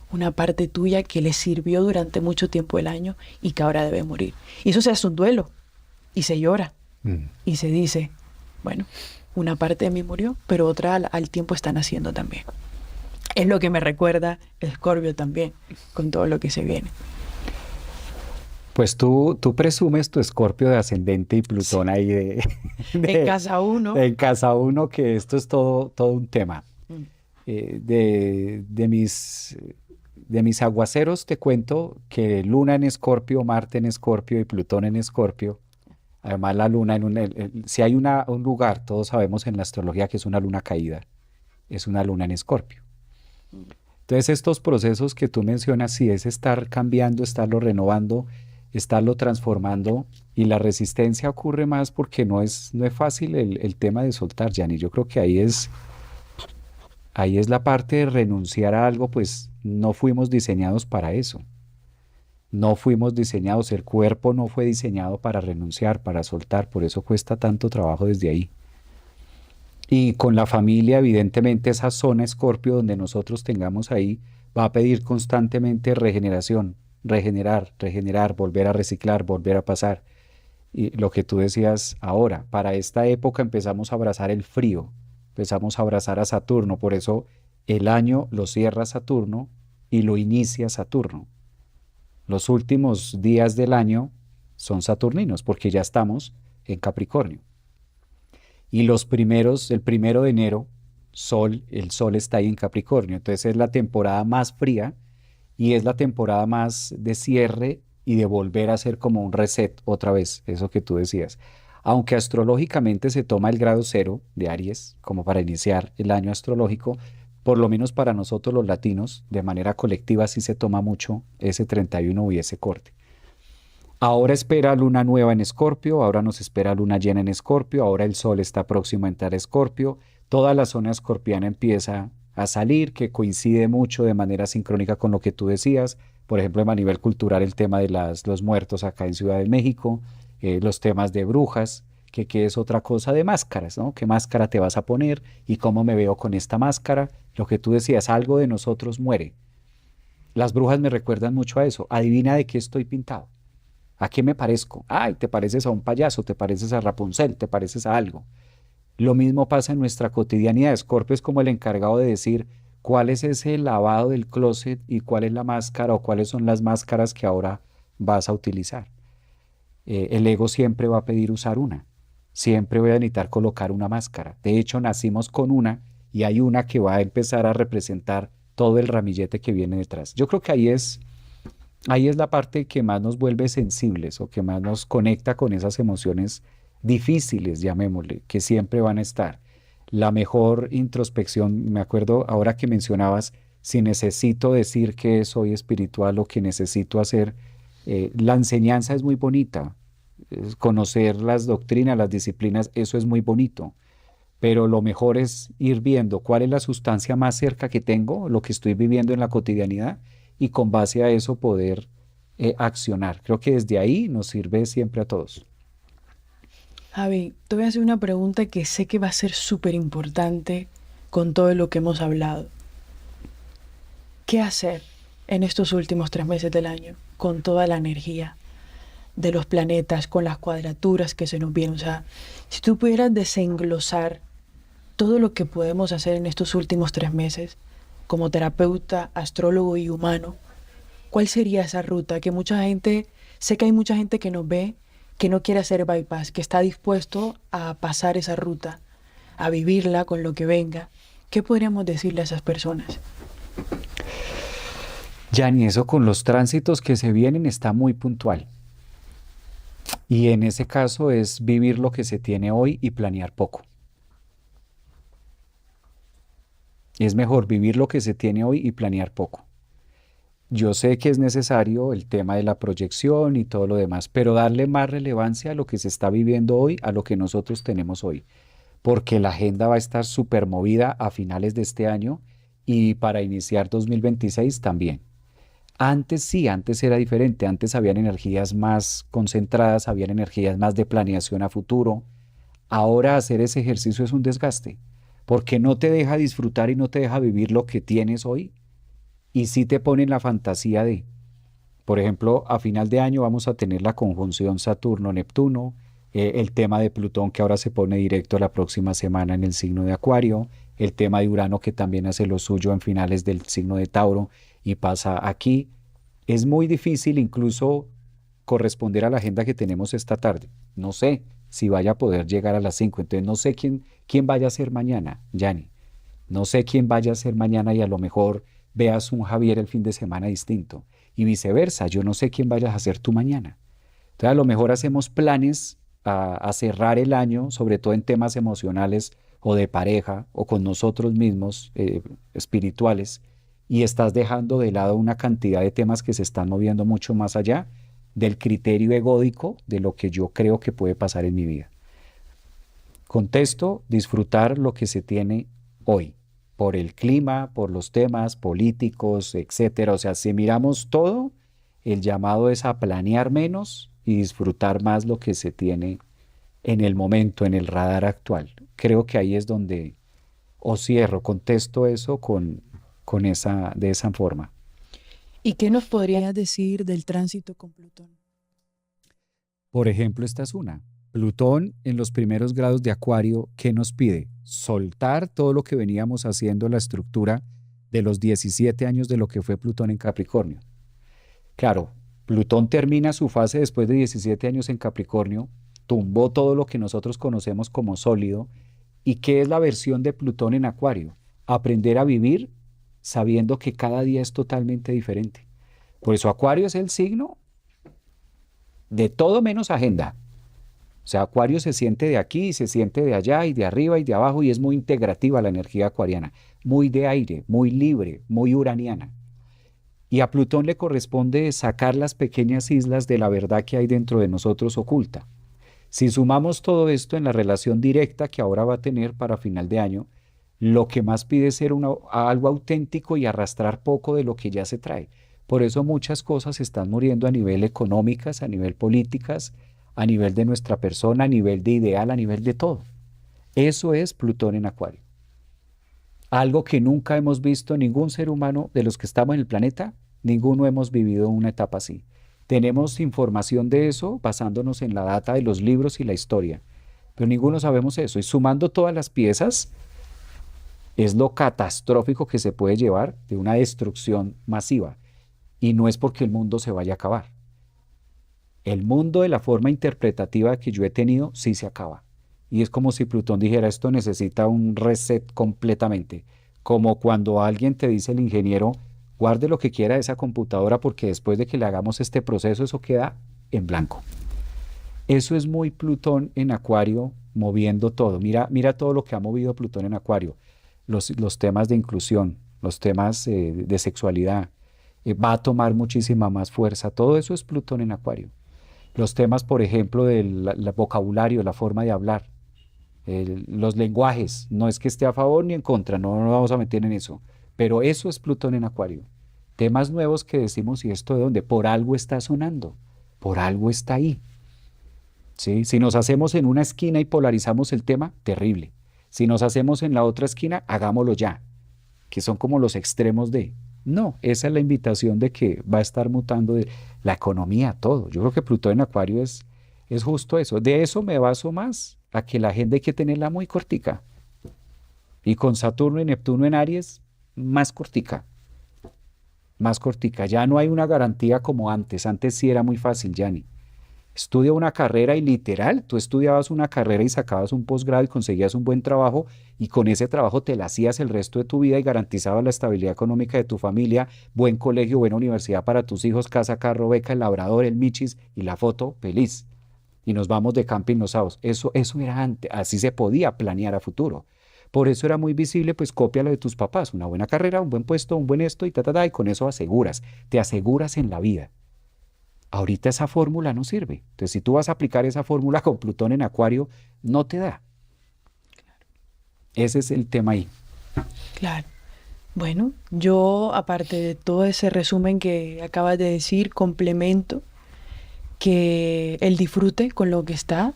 una parte tuya que les sirvió durante mucho tiempo del año y que ahora debe morir. Y eso se hace un duelo y se llora y se dice, bueno, una parte de mí murió, pero otra al tiempo está naciendo también. Es lo que me recuerda Escorpio también, con todo lo que se viene. Pues tú presumes tu Escorpio de ascendente y Plutón ahí en casa 1. En casa 1, que esto es todo un tema. De mis aguaceros te cuento que Luna en Escorpio, Marte en Escorpio y Plutón en Escorpio. Además la Luna, si hay un lugar, todos sabemos en la astrología que es una luna caída, es una Luna en Escorpio. Entonces estos procesos que tú mencionas, sí es estar cambiando, estarlo renovando, estarlo transformando, y la resistencia ocurre más porque no es fácil el tema de soltar, Yanni. Yo creo que ahí es la parte de renunciar a algo, pues no fuimos diseñados para eso. No fuimos diseñados, el cuerpo no fue diseñado para renunciar, para soltar, por eso cuesta tanto trabajo desde ahí. Y con la familia, evidentemente, esa zona Escorpio donde nosotros tengamos ahí, va a pedir constantemente regeneración, regenerar, volver a reciclar, volver a pasar. Y lo que tú decías ahora, para esta época empezamos a abrazar el frío, empezamos a abrazar a Saturno, por eso el año lo cierra Saturno y lo inicia Saturno. Los últimos días del año son saturninos porque ya estamos en Capricornio. Y el 1 de enero, el sol está ahí en Capricornio. Entonces es la temporada más fría y es la temporada más de cierre y de volver a hacer como un reset otra vez, eso que tú decías. Aunque astrológicamente se toma el grado 0 de Aries como para iniciar el año astrológico, por lo menos para nosotros los latinos, de manera colectiva sí se toma mucho ese 31 y ese corte. Ahora espera luna nueva en Escorpio, ahora nos espera luna llena en Escorpio, ahora el sol está próximo a entrar a Escorpio, toda la zona escorpiana empieza a salir, que coincide mucho de manera sincrónica con lo que tú decías, por ejemplo, a nivel cultural el tema de los muertos acá en Ciudad de México, los temas de brujas, que es otra cosa de máscaras, ¿no? ¿Qué máscara te vas a poner y cómo me veo con esta máscara? Lo que tú decías, algo de nosotros muere. Las brujas me recuerdan mucho a eso, adivina de qué estoy pintado. ¿A qué me parezco? Ay, te pareces a un payaso, te pareces a Rapunzel, te pareces a algo. Lo mismo pasa en nuestra cotidianidad. Escorpio es como el encargado de decir cuál es ese lavado del closet y cuál es la máscara o cuáles son las máscaras que ahora vas a utilizar. El ego siempre va a pedir usar una. siempre voy a necesitar colocar una máscara. De hecho, nacimos con una y hay una que va a empezar a representar todo el ramillete que viene detrás. Yo creo que ahí es la parte que más nos vuelve sensibles o que más nos conecta con esas emociones difíciles, llamémosle, que siempre van a estar. La mejor introspección, me acuerdo ahora que mencionabas, si necesito decir que soy espiritual o que necesito hacer, la enseñanza es muy bonita, conocer las doctrinas, las disciplinas, eso es muy bonito, pero lo mejor es ir viendo cuál es la sustancia más cerca que tengo, lo que estoy viviendo en la cotidianidad y con base a eso poder accionar. Creo que desde ahí nos sirve siempre a todos. Javi, te voy a hacer una pregunta que sé que va a ser súper importante con todo lo que hemos hablado. ¿Qué hacer en estos últimos 3 meses del año con toda la energía de los planetas, con las cuadraturas que se nos vienen? O sea, si tú pudieras desenglosar todo lo que podemos hacer en estos últimos 3 meses como terapeuta, astrólogo y humano, ¿cuál sería esa ruta? Que mucha gente, sé que hay mucha gente que nos ve que no quiere hacer bypass, que está dispuesto a pasar esa ruta, a vivirla con lo que venga. ¿Qué podríamos decirle a esas personas? Ya ni eso con los tránsitos que se vienen está muy puntual. Y en ese caso es vivir lo que se tiene hoy y planear poco. Es mejor vivir lo que se tiene hoy y planear poco. Yo sé que es necesario el tema de la proyección y todo lo demás, pero darle más relevancia a lo que se está viviendo hoy, a lo que nosotros tenemos hoy, porque la agenda va a estar súper movida a finales de este año y para iniciar 2026 también. Antes sí, antes era diferente, antes habían energías más concentradas, habían energías más de planeación a futuro. Ahora hacer ese ejercicio es un desgaste, porque no te deja disfrutar y no te deja vivir lo que tienes hoy y sí te pone en la fantasía de, por ejemplo, a final de año vamos a tener la conjunción Saturno-Neptuno, el tema de Plutón que ahora se pone directo la próxima semana en el signo de Acuario, el tema de Urano que también hace lo suyo en finales del signo de Tauro y pasa aquí. Es muy difícil incluso corresponder a la agenda que tenemos esta tarde. No sé si vaya a poder llegar a las 5, entonces no sé quién vaya a ser mañana, Yanni. No sé quién vaya a ser mañana y a lo mejor veas un Javier el fin de semana distinto. Y viceversa, yo no sé quién vayas a ser tú mañana. Entonces a lo mejor hacemos planes a cerrar el año, sobre todo en temas emocionales o de pareja o con nosotros mismos espirituales, y estás dejando de lado una cantidad de temas que se están moviendo mucho más allá del criterio egódico de lo que yo creo que puede pasar en mi vida. Contesto, disfrutar lo que se tiene hoy, por el clima, por los temas políticos, etcétera. O sea, si miramos todo, el llamado es a planear menos y disfrutar más lo que se tiene en el momento, en el radar actual. Creo que ahí es donde, o cierro, contesto eso de esa forma. ¿Y qué nos podrías decir del tránsito con Plutón? Por ejemplo, esta es una. Plutón en los primeros grados de Acuario, ¿qué nos pide? Soltar todo lo que veníamos haciendo, la estructura de los 17 años de lo que fue Plutón en Capricornio. Claro, Plutón termina su fase después de 17 años en Capricornio, tumbó todo lo que nosotros conocemos como sólido. ¿Y qué es la versión de Plutón en Acuario? Aprender a vivir sabiendo que cada día es totalmente diferente. Por eso Acuario es el signo de todo menos agenda. O sea, Acuario se siente de aquí, se siente de allá y de arriba y de abajo y es muy integrativa la energía acuariana, muy de aire, muy libre, muy uraniana. Y a Plutón le corresponde sacar las pequeñas islas de la verdad que hay dentro de nosotros oculta. Si sumamos todo esto en la relación directa que ahora va a tener para final de año, lo que más pide es ser algo auténtico y arrastrar poco de lo que ya se trae. Por eso muchas cosas están muriendo a nivel económicas, a nivel políticas, a nivel de nuestra persona, a nivel de ideal, a nivel de todo. Eso es Plutón en Acuario. Algo que nunca hemos visto ningún ser humano de los que estamos en el planeta, ninguno hemos vivido una etapa así. Tenemos información de eso basándonos en la data de los libros y la historia, pero ninguno sabemos eso. Y sumando todas las piezas, es lo catastrófico que se puede llevar de una destrucción masiva. Y no es porque el mundo se vaya a acabar. El mundo de la forma interpretativa que yo he tenido sí se acaba. y es como si Plutón dijera, esto necesita un reset completamente. Como cuando alguien te dice el ingeniero, guarde lo que quiera de esa computadora porque después de que le hagamos este proceso, eso queda en blanco. Eso es muy Plutón en Acuario moviendo todo. Mira, mira todo lo que ha movido Plutón en Acuario. Los temas de inclusión, los temas de sexualidad. Va a tomar muchísima más fuerza. Todo eso es Plutón en Acuario. Los temas, por ejemplo, del vocabulario, la forma de hablar, los lenguajes. No es que esté a favor ni en contra, no nos vamos a meter en eso. Pero eso es Plutón en Acuario. Temas nuevos que decimos, ¿y esto de dónde? Por algo está sonando, por algo está ahí. ¿Sí? Si nos hacemos en una esquina y polarizamos el tema, terrible. Si nos hacemos en la otra esquina, hagámoslo ya, que son como los extremos de... No, esa es la invitación de que va a estar mutando de la economía, todo. Yo creo que Plutón en Acuario es justo eso. De eso me baso más a que la agenda hay que tenerla muy cortica. Y con Saturno y Neptuno en Aries, más cortica. Más cortica. Ya no hay una garantía como antes. Antes sí era muy fácil, Yanni. Estudia una carrera y literal, tú estudiabas una carrera y sacabas un posgrado y conseguías un buen trabajo y con ese trabajo te la hacías el resto de tu vida y garantizabas la estabilidad económica de tu familia, buen colegio, buena universidad para tus hijos, casa, carro, beca, el labrador, el michis y la foto, feliz. Y nos vamos de camping los sábados. Eso era antes, así se podía planear a futuro. Por eso era muy visible, pues copia lo de tus papás, una buena carrera, un buen puesto, un buen esto y y con eso aseguras, te aseguras en la vida. Ahorita esa fórmula no sirve. Entonces, si tú vas a aplicar esa fórmula con Plutón en Acuario, no te da. Ese es el tema ahí. Claro. Bueno, yo, aparte de todo ese resumen que acabas de decir, complemento que el disfrute con lo que está,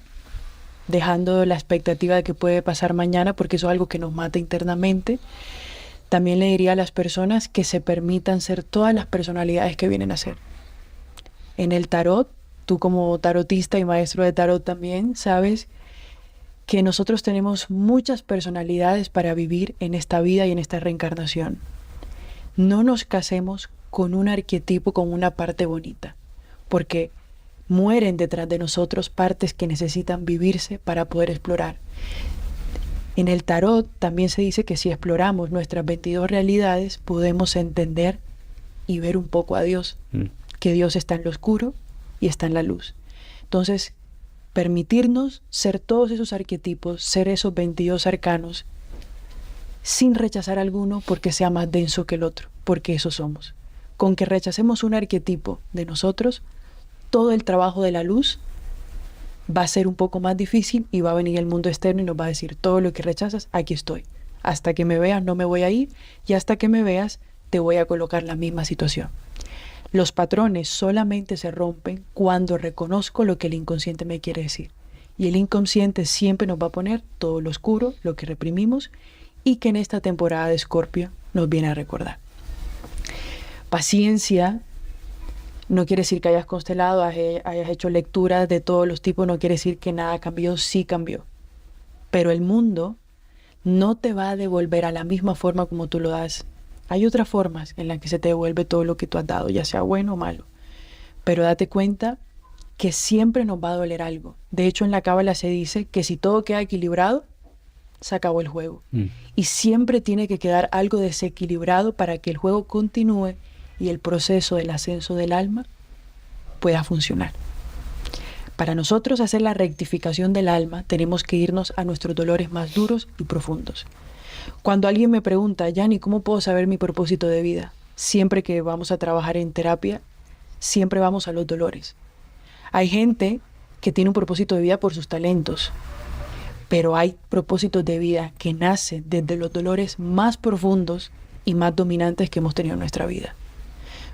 dejando la expectativa de que puede pasar mañana, porque eso es algo que nos mata internamente. También le diría a las personas que se permitan ser todas las personalidades que vienen a ser. En el tarot, tú como tarotista y maestro de tarot también sabes que nosotros tenemos muchas personalidades para vivir en esta vida y en esta reencarnación. No nos casemos con un arquetipo, con una parte bonita, porque mueren detrás de nosotros partes que necesitan vivirse para poder explorar. En el tarot también se dice que si exploramos nuestras 22 realidades, podemos entender y ver un poco a Dios. Que Dios está en lo oscuro y está en la luz. Entonces, permitirnos ser todos esos arquetipos, ser esos 22 arcanos, sin rechazar alguno porque sea más denso que el otro, porque eso somos. Con que rechacemos un arquetipo de nosotros, todo el trabajo de la luz va a ser un poco más difícil y va a venir el mundo externo y nos va a decir, todo lo que rechazas, aquí estoy. Hasta que me veas no me voy a ir y hasta que me veas te voy a colocar la misma situación. Los patrones solamente se rompen cuando reconozco lo que el inconsciente me quiere decir. Y el inconsciente siempre nos va a poner todo lo oscuro, lo que reprimimos, y que en esta temporada de Escorpio nos viene a recordar. Paciencia no quiere decir que hayas constelado, hayas hecho lecturas de todos los tipos, no quiere decir que nada cambió, sí cambió. Pero el mundo no te va a devolver a la misma forma como tú lo das. Hay otras formas en las que se te devuelve todo lo que tú has dado, ya sea bueno o malo. Pero date cuenta que siempre nos va a doler algo. De hecho, en la cábala se dice que si todo queda equilibrado, se acabó el juego. Y siempre tiene que quedar algo desequilibrado para que el juego continúe y el proceso del ascenso del alma pueda funcionar. Para nosotros hacer la rectificación del alma, tenemos que irnos a nuestros dolores más duros y profundos. Cuando alguien me pregunta, Yanni, ¿cómo puedo saber mi propósito de vida? Siempre que vamos a trabajar en terapia, siempre vamos a los dolores. Hay gente que tiene un propósito de vida por sus talentos, pero hay propósitos de vida que nacen desde los dolores más profundos y más dominantes que hemos tenido en nuestra vida.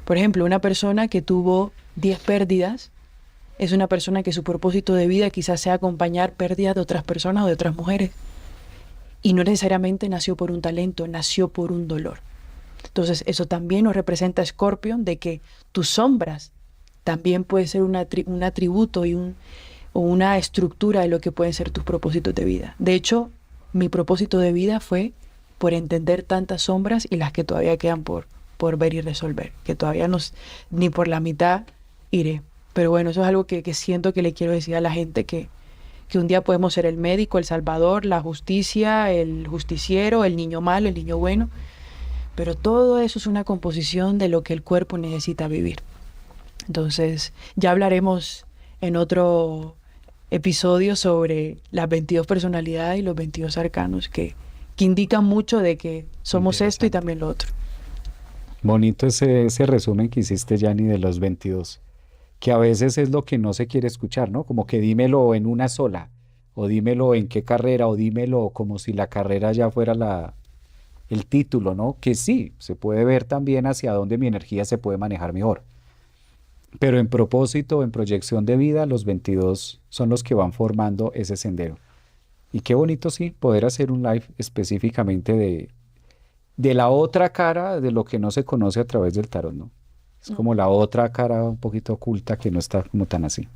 Por ejemplo, una persona que tuvo 10 pérdidas es una persona que su propósito de vida quizás sea acompañar pérdidas de otras personas o de otras mujeres. Y no necesariamente nació por un talento, nació por un dolor. Entonces, eso también nos representa Escorpio, de que tus sombras también puede ser un atributo o una estructura de lo que pueden ser tus propósitos de vida. De hecho, mi propósito de vida fue por entender tantas sombras y las que todavía quedan por ver y resolver, que todavía ni por la mitad iré. Pero bueno, eso es algo que siento que le quiero decir a la gente, que que un día podemos ser el médico, el salvador, la justicia, el justiciero, el niño malo, el niño bueno, pero todo eso es una composición de lo que el cuerpo necesita vivir. Entonces, ya hablaremos en otro episodio sobre las 22 personalidades y los 22 arcanos que indican mucho de que somos esto y también lo otro. Bonito ese resumen que hiciste, Yanni, de los 22, que a veces es lo que no se quiere escuchar, ¿no? Como que dímelo en una sola, o dímelo en qué carrera, o dímelo como si la carrera ya fuera el título, ¿no? Que sí, se puede ver también hacia dónde mi energía se puede manejar mejor. Pero en propósito, en proyección de vida, los 22 son los que van formando ese sendero. Y qué bonito, sí, poder hacer un live específicamente de la otra cara de lo que no se conoce a través del tarot, ¿no? Es como la otra cara un poquito oculta que no está como tan así.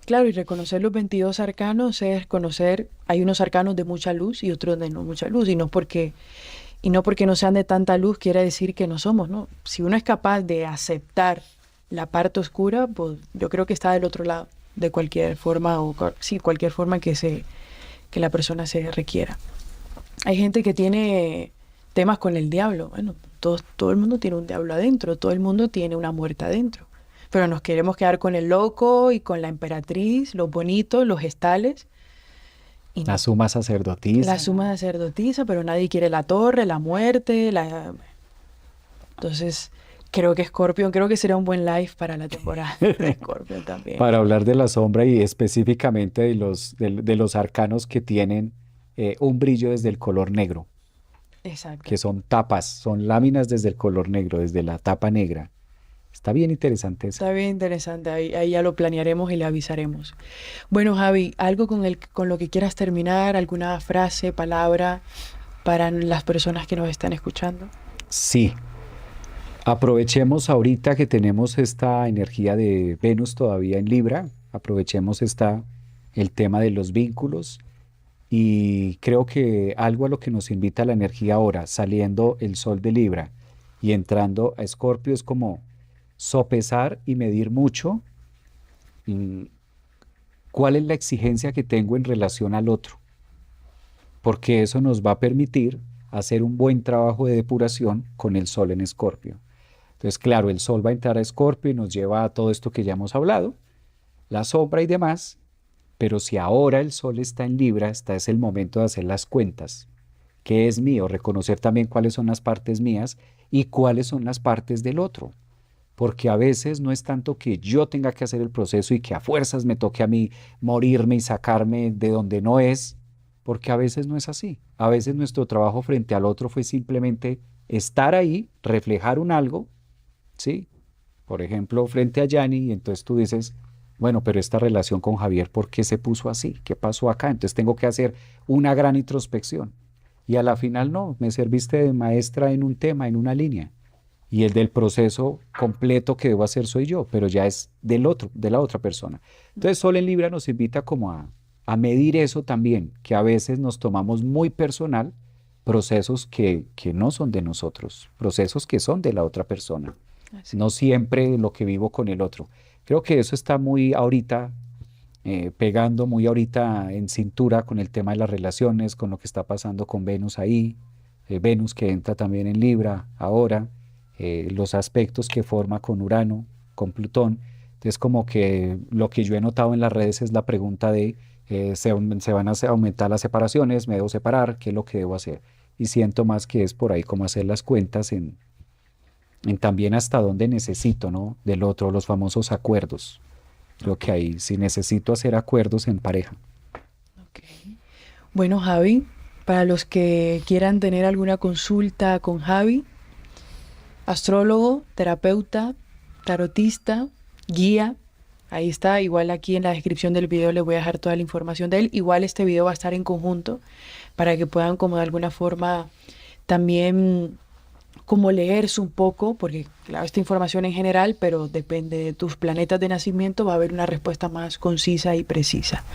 Claro, y reconocer los 22 arcanos es conocer, hay unos arcanos de mucha luz y otros de no mucha luz, y no porque no sean de tanta luz quiere decir que no somos, ¿no? Si uno es capaz de aceptar la parte oscura, pues yo creo que está del otro lado, de cualquier forma, cualquier forma que la persona se requiera. Hay gente que tiene temas con el diablo. Bueno, todo el mundo tiene un diablo adentro, todo el mundo tiene una muerte adentro. Pero nos queremos quedar con el loco y con la emperatriz, los bonitos, los gestales. Y la suma sacerdotisa. La suma sacerdotisa, pero nadie quiere la torre, la muerte. Entonces, creo que Scorpion, creo que será un buen live para la temporada de Scorpion también. Para hablar de la sombra y específicamente de los arcanos que tienen un brillo desde el color negro. Exacto. Que son tapas, son láminas desde el color negro, desde la tapa negra. Está bien interesante eso. Está bien interesante, ahí ya lo planearemos y le avisaremos. Bueno, Javi, ¿algo con lo que quieras terminar? ¿Alguna frase, palabra para las personas que nos están escuchando? Sí. Aprovechemos ahorita que tenemos esta energía de Venus todavía en Libra, aprovechemos el tema de los vínculos y creo que algo a lo que nos invita la energía ahora, saliendo el Sol de Libra y entrando a Escorpio, es como sopesar y medir mucho cuál es la exigencia que tengo en relación al otro, porque eso nos va a permitir hacer un buen trabajo de depuración con el Sol en Escorpio. Entonces, claro, el Sol va a entrar a Escorpio y nos lleva a todo esto que ya hemos hablado, la sombra y demás, pero si ahora el Sol está en Libra, es el momento de hacer las cuentas. ¿Qué es mío? Reconocer también cuáles son las partes mías y cuáles son las partes del otro. Porque a veces no es tanto que yo tenga que hacer el proceso y que a fuerzas me toque a mí morirme y sacarme de donde no es, porque a veces no es así. A veces nuestro trabajo frente al otro fue simplemente estar ahí, reflejar un algo, ¿sí? Por ejemplo, frente a Yanni, y entonces tú dices, bueno, pero esta relación con Javier, ¿por qué se puso así? ¿Qué pasó acá? Entonces tengo que hacer una gran introspección. Y a la final no, me serviste de maestra en un tema, en una línea. Y el del proceso completo que debo hacer soy yo, pero ya es del otro, de la otra persona. Entonces Sol en Libra nos invita como a medir eso también, que a veces nos tomamos muy personal procesos que no son de nosotros, procesos que son de la otra persona. Así. No siempre lo que vivo con el otro. Creo que eso está muy ahorita, pegando muy ahorita en cintura con el tema de las relaciones, con lo que está pasando con Venus ahí, Venus que entra también en Libra ahora, los aspectos que forma con Urano, con Plutón. Entonces como que lo que yo he notado en las redes es la pregunta de se van a aumentar las separaciones, me debo separar, ¿qué es lo que debo hacer? Y siento más que es por ahí como hacer las cuentas en también hasta dónde necesito, ¿no? Del otro, los famosos acuerdos. Creo que ahí sí necesito hacer acuerdos en pareja. Okay. Bueno, Javi, para los que quieran tener alguna consulta con Javi, astrólogo, terapeuta, tarotista, guía, ahí está, igual aquí en la descripción del video les voy a dejar toda la información de él. Igual este video va a estar en conjunto para que puedan como de alguna forma también como leerse un poco, porque claro, esta información en general, pero depende de tus planetas de nacimiento, va a haber una respuesta más concisa y precisa.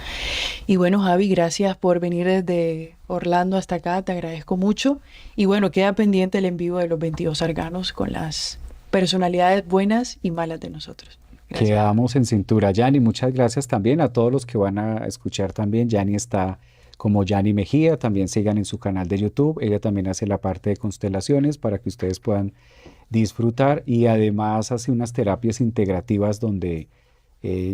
Y bueno, Javi, gracias por venir desde Orlando hasta acá, te agradezco mucho. Y bueno, queda pendiente el en vivo de los 22 arcanos con las personalidades buenas y malas de nosotros. Gracias. Quedamos en cintura. Yani, muchas gracias también a todos los que van a escuchar también. Yani está como Yani Mejía, también sigan en su canal de YouTube. Ella también hace la parte de constelaciones para que ustedes puedan disfrutar y además hace unas terapias integrativas donde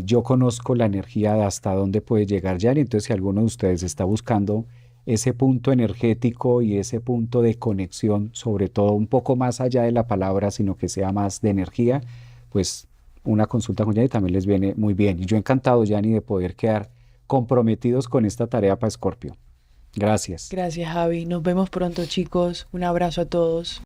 yo conozco la energía de hasta dónde puede llegar Yani. Entonces, si alguno de ustedes está buscando ese punto energético y ese punto de conexión, sobre todo un poco más allá de la palabra, sino que sea más de energía, pues una consulta con Yani también les viene muy bien. Y yo encantado, Yani, de poder quedar comprometidos con esta tarea para Escorpio. Gracias. Gracias, Javi. Nos vemos pronto, chicos. Un abrazo a todos.